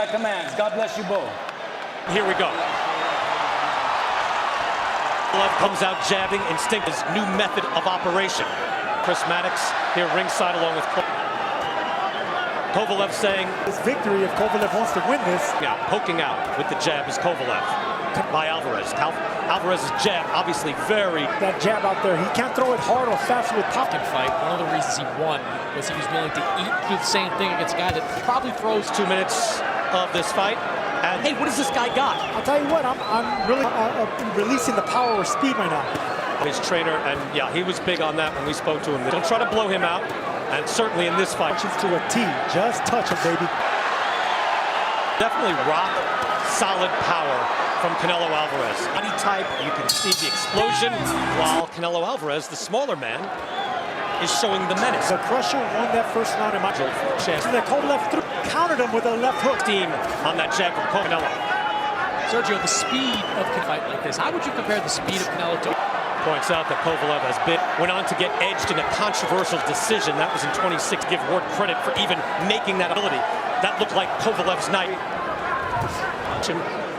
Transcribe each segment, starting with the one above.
my commands. God bless you both. Here we go. Kovalev comes out jabbing, instinct his new method of operation. Chris Maddox here ringside along with Kovalev saying this victory, if Kovalev wants to win this. Yeah, poking out with the jab is Kovalev by Alvarez. Alvarez's jab obviously very... That jab out there, he can't throw it hard or fast with pop. Fight. One of the reasons he won was he was willing to do the same thing against a guy that probably throws 2 minutes of this fight. And hey, what does this guy got? I'll tell you what, I'm really releasing the power or speed right now. His trainer, and yeah, he was big on that when we spoke to him. Don't try to blow him out, and certainly in this fight. Touches to a T, just touch him, baby. Definitely rock solid power from Canelo Alvarez. Body type, you can see the explosion, while Canelo Alvarez, the smaller man, is showing the menace. The Crusher won that first round in my chance. And the Kovalev countered him with a left hook. Steam on that jab from Canelo. Sergio, the speed of a fight like this, how would you compare the speed of Canelo to? Points out that Kovalev went on to get edged in a controversial decision. That was in 26. Give Ward credit for even making that ability. That looked like Kovalev's night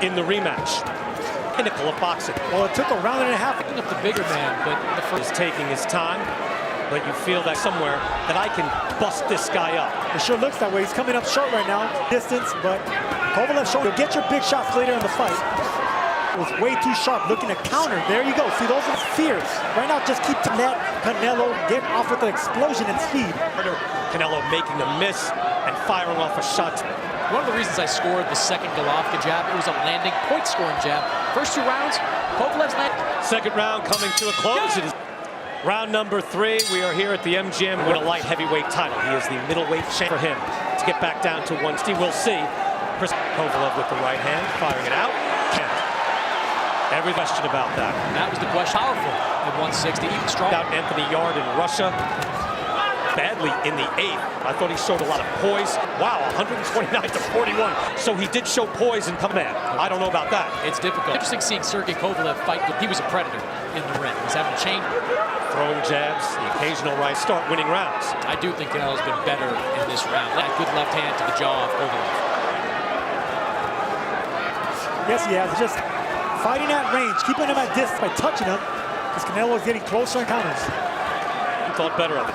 in the rematch. Pinnacle of boxing. Well, it took a round and a half. Picking up the bigger man, but the first is taking his time. But you feel that somewhere that I can bust this guy up. It sure looks that way. He's coming up short right now. Distance, but Kovalev short. You'll get your big shots later in the fight. It was way too sharp, looking to counter. There you go. See, those are fears. Right now, just keep to net. Canelo getting off with an explosion in speed. Canelo making a miss and firing off a shot. One of the reasons I scored the second Golovkin jab, it was a landing point-scoring jab. First 2 rounds, Kovalev's landing. Second round coming to a close. It is round number 3. We are here at the MGM with a light heavyweight title. He is the middleweight champ for him to get back down to 160. We'll see. Chris Kovalev with the right hand, firing it out. Can't. Every question about that. That was the question. Powerful at 160, even strong. Out Anthony Yard in Russia. Badly in the 8th. I thought he showed a lot of poise. Wow, 129 to 41. So he did show poise and come in. I don't know about that. It's difficult. Interesting seeing Sergey Kovalev fight. He was a predator in the ring. He's having a chain. Throwing jabs, the occasional right start, winning rounds. I do think Canelo's been better in this round. That good left hand to the jaw of Kovalev. Yes, he has. Just fighting at range, keeping him at distance by touching him, because Canelo is getting closer and counters. He thought better of it.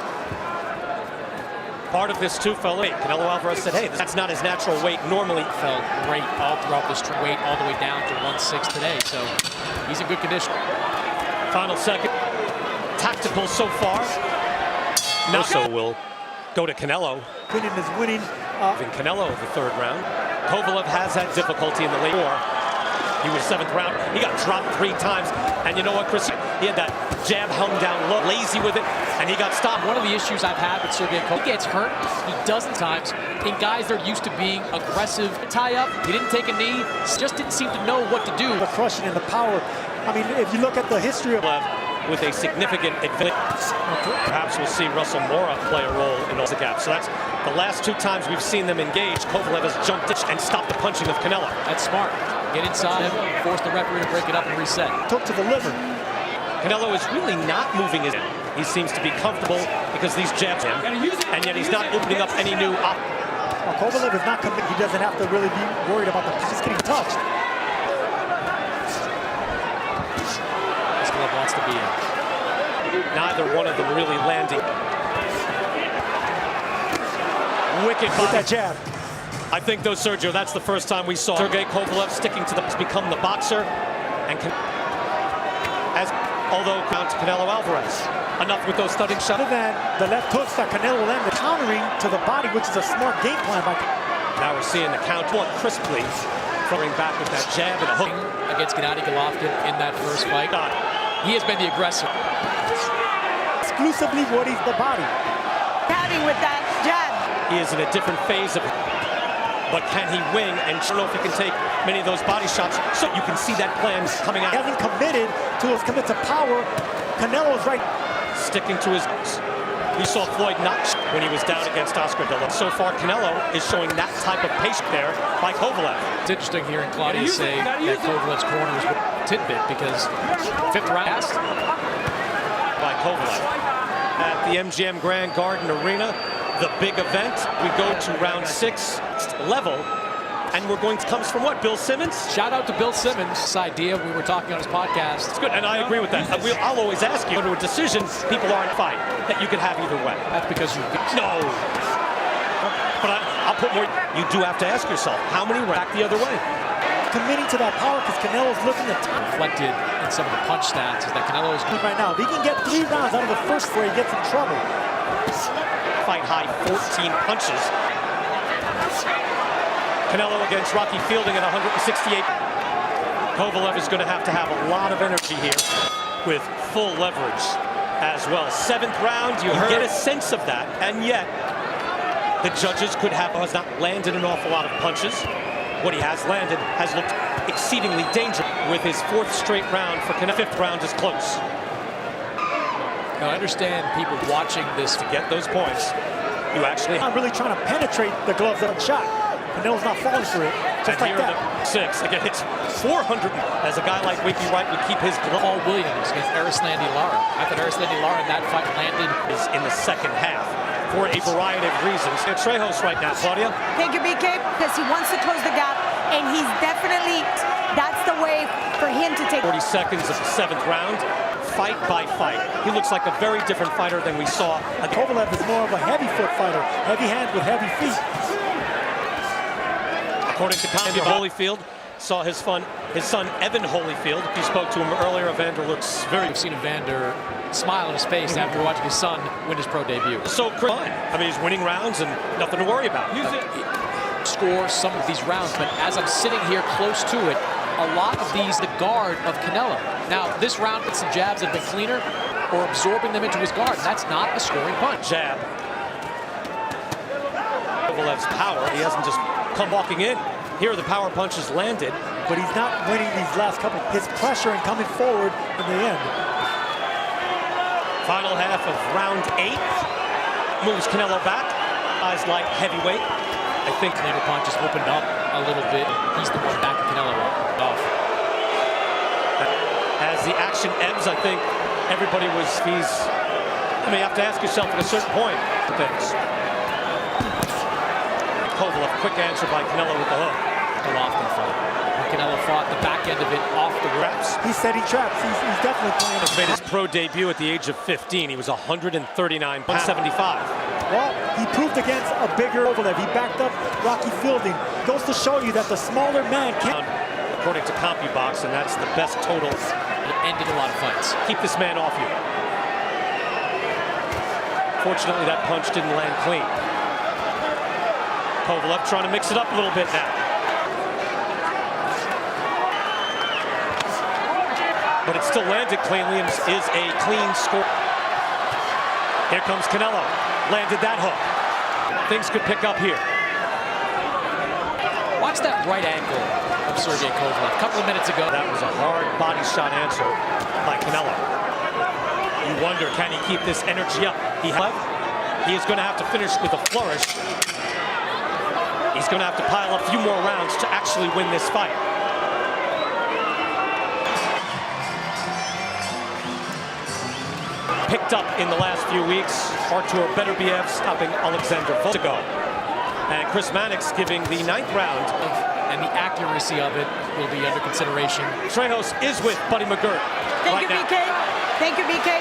Part of this too fell late. Canelo Alvarez said, hey, that's not his natural weight normally. Felt great all throughout this weight, all the way down to 1/6 today, so he's in good condition. Final second. Tactical so far. So will go to Canelo. Winning is winning. In Canelo, the 3rd round. Kovalev has had difficulty in the late war. He was 7th round. He got dropped 3 times. And you know what, Chris? He had that jab hung down low, lazy with it, and he got stopped. One of the issues I've had with Sergey Kovalev, he gets hurt. He doesn't times. In guys that are used to being aggressive, tie up, he didn't take a knee, just didn't seem to know what to do. The crushing and the power. I mean, if you look at the history of with a significant advantage. Perhaps we'll see Russell Mora play a role in all the gaps. So that's the last 2 times we've seen them engage. Kovalev has jumped and stopped the punching of Canelo. That's smart. Get inside him, force the referee to break it up and reset. Took to the liver. Canelo is really not moving his hand. He seems to be comfortable because these jabs him, and yet he's not opening up any new Well, Kovalev is not committed. He doesn't have to really be worried about the just getting touched. Escalation wants to be in. Neither one of them really landing. Wicked with that jab. I think, though, Sergio, that's the first time we saw Sergey Kovalev sticking to become the boxer, and although count Canelo Alvarez. Enough with those stunning shots. Other than the left hooks that Canelo landed, countering to the body, which is a smart game plan by. Now we're seeing the count more crisply, throwing back with that jab and a hook against Gennady Golovkin in that first fight. He has been the aggressor. Exclusively what he's the body. Having with that jab. He is in a different phase of it. But can he wing? And I don't know if he can take many of those body shots. So you can see that plan coming out. He hasn't committed to his commit to power. Canelo's right. Sticking to his. We saw Floyd not when he was down against Oscar De La. So far, Canelo is showing that type of pace there by Kovalev. It's interesting hearing Claudia say that Kovalev's corner is a tidbit because 5th round passed by Kovalev at the MGM Grand Garden Arena. The big event. We go to round 6 level And comes from what? Bill Simmons? Shout out to Bill Simmons. This idea we were talking on his podcast. It's good, and I agree with that. I'll always ask you, to a decision, people aren't fight that you could have either way. That's because you No. But I'll put more. You do have to ask yourself, how many back the other way? Committing to that power because Canelo's looking at reflected in some of the punch stats is that Canelo's right now. If he can get 3 rounds out of the first 4, he gets in trouble. Fight high 14 punches. Canelo against Rocky Fielding at 168. Kovalev is going to have a lot of energy here with full leverage as well. 7th round, you get a sense of that, and yet the judges has not landed an awful lot of punches. What he has landed has looked exceedingly dangerous with his 4th straight round for Canelo. 5th round is close. Now, I understand people watching this to get those points. You actually not really trying to penetrate the gloves that shot. Canelo's not falling for it. Just like that. 6 again hits 400 as a guy like Wakey Wright would keep his glove. Paul Williams against Arislandi Lara. I thought Arislandi Lara in that fight landed is in the 2nd half for a variety of reasons. It's Trejos right now, Claudia. Thank you, BK, because he wants to close the gap, and he's definitely, that's the way for him to take. 40 seconds of the 7th round. Fight by fight. He looks like a very different fighter than we saw. Kovalev is more of a heavy foot fighter, heavy hands with heavy feet. According to Andy Holyfield, saw his son Evan Holyfield. He spoke to him earlier. Evander looks very. We've seen Evander smile on his face after watching his son win his pro debut. So fine. I mean, he's winning rounds and nothing to worry about. Score some of these rounds, but as I'm sitting here close to it, a lot of these the guard of Canelo. Now, this round with some jabs that have been cleaner or absorbing them into his guard. That's not a scoring punch. Jab. Kovalev's power. He hasn't just come walking in. Here the power punches landed. But he's not winning these last couple. His pressure and coming forward in the end. Final half of round 8. Moves Canelo back. Eyes like heavyweight. I think Canelo punch has opened up a little bit. He's the one backing Canelo off. As the action ebbs, I think everybody I mean, you have to ask yourself at a certain point. Things. Kovalev, quick answer by Canelo with the hook. Golovkin fight. Canelo fought the back end of it off the wraps. He said he traps. He's definitely playing. He made his pro debut at the age of 15. He was 139 pounds, 175. Well, he proved against a bigger Kovalev. He backed up Rocky Fielding. Goes to show you that the smaller man can. According to CompuBox, and that's the best total. It ended a lot of fights. Keep this man off you. Fortunately, that punch didn't land clean. Kovalev trying to mix it up a little bit now. But it still landed cleanly and is a clean score. Here comes Canelo. Landed that hook. Things could pick up here. Watch that right angle of Sergey Kovalev. A couple of minutes ago. That was a hard body shot answer by Canelo. You wonder, can he keep this energy up? He is going to have to finish with a flourish. He's going to have to pile up a few more rounds to actually win this fight. Picked up in the last few weeks. Artur Beterbiev stopping Alexander Volkov. And Chris Mannix giving the 9th round. And the accuracy of it will be under consideration. Trejos is with Buddy McGirt. Thank you, BK. Thank you, BK.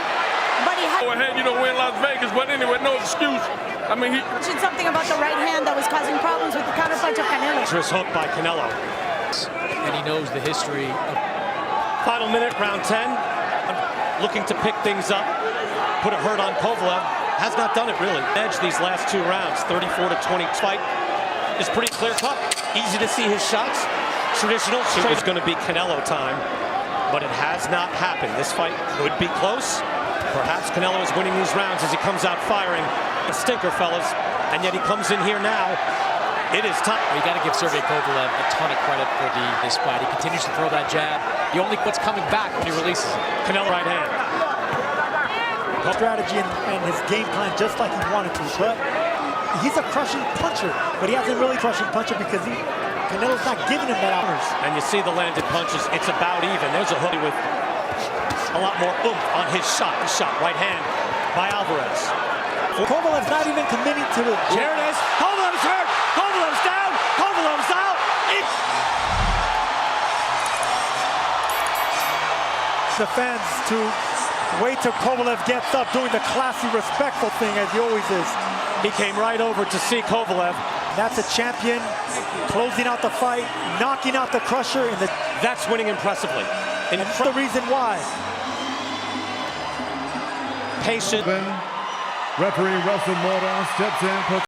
Buddy Go ahead, we're in Las Vegas, but anyway, no excuse. I mean, he mentioned something about the right hand that was causing problems with the counterpunch of Canelo. Dangerous hook by Canelo. And he knows the history of... Final minute, round 10. Looking to pick things up. Put a hurt on Kovalev. Has not done it, really. Edge these last 2 rounds. 34-20 fight is pretty clear-cut. Easy to see his shots. Traditional. It was going to be Canelo time, but it has not happened. This fight could be close. Perhaps Canelo is winning these rounds as he comes out firing. A stinker, fellas. And yet he comes in here now. It is time. You got to give Sergey Kovalev a ton of credit for this fight. He continues to throw that jab. The only what's coming back when he releases it. Canelo right hand. Strategy and his game plan just like he wanted to, but he's a crushing puncher, but he hasn't really crushing puncher because Canelo's not giving him that hours. And you see the landed punches, it's about even. There's a hook with a lot more oomph on his shot. His shot, right hand by Alvarez. Kovalev's not even committing to the... Here it is. Kovalev's hurt. Kovalev's down. Kovalev's out. The fans to wait till Kovalev gets up, doing the classy, respectful thing as he always is. He came right over to see Kovalev. That's a champion closing out the fight, knocking out the crusher. That's winning impressively. And that's the reason why. Patient. Referee Russell Mora steps in.